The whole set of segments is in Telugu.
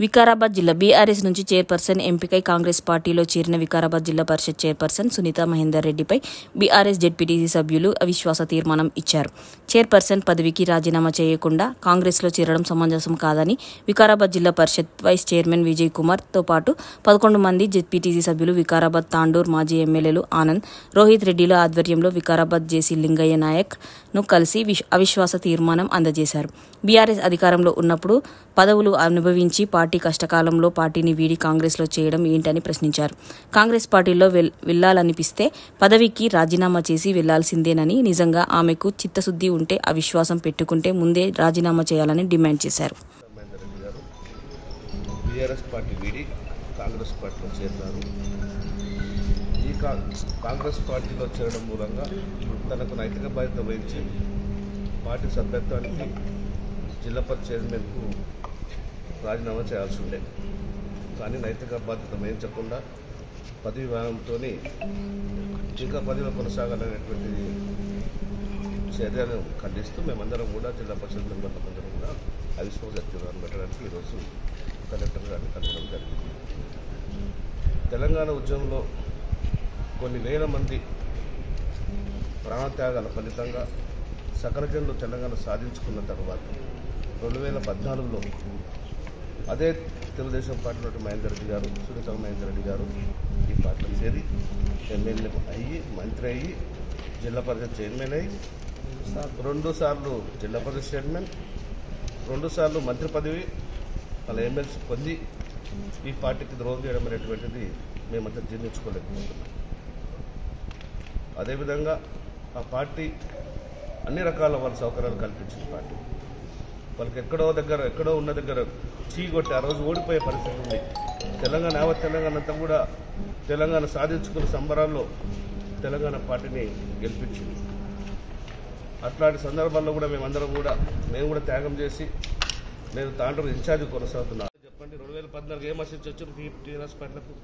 వికారాబాద్ జిల్లా బీఆర్ఎస్ నుంచి చైర్పర్సన్ ఎంపికై కాంగ్రెస్ పార్టీలో చేరిన వికారాబాద్ జిల్లా పరిషత్ చైర్పర్సన్ సునీతా మహేందర్ రెడ్డిపై బీఆర్ఎస్ జెడ్పీటీసీ సభ్యులు అవిశ్వాస తీర్మానం ఇచ్చారు. చైర్పర్సన్ పదవికి రాజీనామా చేయకుండా కాంగ్రెస్లో చేరడం సమంజసం కాదని వికారాబాద్ జిల్లా పరిషత్ వైస్ చైర్మన్ విజయ్ కుమార్తో పాటు 11 మంది జెడ్పీటీసీ సభ్యులు వికారాబాద్ తాండూర్ మాజీ ఎమ్మెల్యేలు ఆనంద్, రోహిత్ రెడ్డిల ఆధ్వర్యంలో వికారాబాద్ జేసీ లింగయ్య నాయక్ ను కలిసి అవిశ్వాస తీర్మానం అందజేశారు. బీఆర్ఎస్ అధికారంలో ఉన్నప్పుడు పదవులు అనుభవించి పార్టీ కష్టకాలంలో పార్టీని వీడి కాంగ్రెస్లో చేయడం ఏంటని ప్రశ్నించారు. కాంగ్రెస్ పార్టీలో వెళ్లాలనిపిస్తే పదవికి రాజీనామా చేసి వెళ్లాల్సిందేనని, నిజంగా ఆమెకు చిత్తశుద్ధి ఉంటే అవిశ్వాసం పెట్టుకుంటే ముందే రాజీనామా చేయాలని డిమాండ్ చేశారు. బీఆర్ఎస్ పార్టీ వీడి కాంగ్రెస్ పార్టీలో చేరారు. ఈ కాంగ్రెస్ పార్టీలో చేరడం మూలంగా తనకు నైతిక బాధ్యత వహించి పార్టీ సభ్యత్వానికి జిల్లా పరిషత్ చైర్మన్కు రాజీనామా చేయాల్సి ఉండే. కానీ నైతిక బాధ్యత వహించకుండా పదవి విధానంతో ఇంకా పదవిలో కొనసాగాలనేటువంటి చర్యను ఖండిస్తూ మేమందరం కూడా జిల్లా పరిషత్ మెంబర్లందరం కూడా అవిశ్వాస తీర్మానం పెట్టడానికి ఈరోజు కలెక్టర్ గారిని కలవడం జరిగింది. తెలంగాణ ఉద్యమంలో కొన్ని వేల మంది ప్రాణత్యాగాల ఫలితంగా సకల జనులు తెలంగాణ సాధించుకున్న తర్వాత 2014లో అదే తెలుగుదేశం పార్టీలో మహేందర్ రెడ్డి గారు, సునీతా మహేందర్ రెడ్డి గారు ఈ పార్టీలో చేరి ఎమ్మెల్యే అయ్యి, మంత్రి అయ్యి, జిల్లా పరిషత్ చైర్మన్ అయ్యి, 2 సార్లు జిల్లా పరిషత్ చైర్మన్, 2 సార్లు మంత్రి పదవి, వాళ్ళ ఎమ్మెల్సీ పొంది ఈ పార్టీకి ద్రోహం చేయడం అనేటువంటిది మేమంతా జీర్ణించుకోలేకపోతున్నాం. అదేవిధంగా ఆ పార్టీ అన్ని రకాల వాళ్ళ సౌకర్యాలు కల్పించిన పార్టీ. వాళ్ళకి ఎక్కడో ఉన్న దగ్గర చీకొట్టి ఆ రోజు ఓడిపోయే పరిస్థితి ఉంది. తెలంగాణ అంతా కూడా తెలంగాణ సాధించుకున్న సంబరాల్లో తెలంగాణ పార్టీని గెలిపించింది. అట్లాంటి సందర్భాల్లో కూడా మేము కూడా త్యాగం చేసి నేను తాండూరు ఇన్ఛార్జ్ కొనసాగుతున్నాను. చెప్పండి, 2014 ఏం ఆశించి వచ్చారు టీఆర్ఎస్ పార్టీలకు?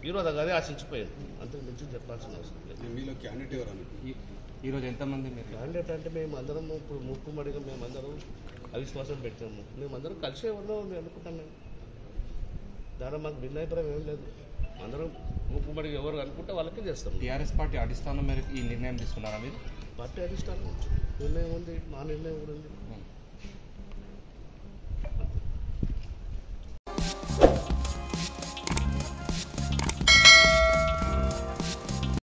ఈరోజు అదే ఆశించిపోయింది. అంతకు మించి చెప్పాల్సిన అవసరం లేదు. మీలో క్యాండిడేట్ ఎవరు? ఈరోజు ఎంతమంది క్యాండిడేట్ అంటే మేమందరం ఇప్పుడు మూకుమ్మడిగా మేమందరం అవిశ్వాసం పెట్టాము. మేమందరం కలిసే ఉన్నాం అనుకుంటాం. మేము దాని మాకు భిన్నాభిప్రాయం ఏం లేదు. అందరం మూకుమ్మడిగా ఎవరు అనుకుంటే వాళ్ళకే చేస్తాం. టీఆర్ఎస్ పార్టీ అధిష్టానం మేరకు ఈ నిర్ణయం తీసుకున్నారా మీరు? పార్టీ అధిష్టానం నిర్ణయం ఉంది, మా నిర్ణయం కూడా ఉంది.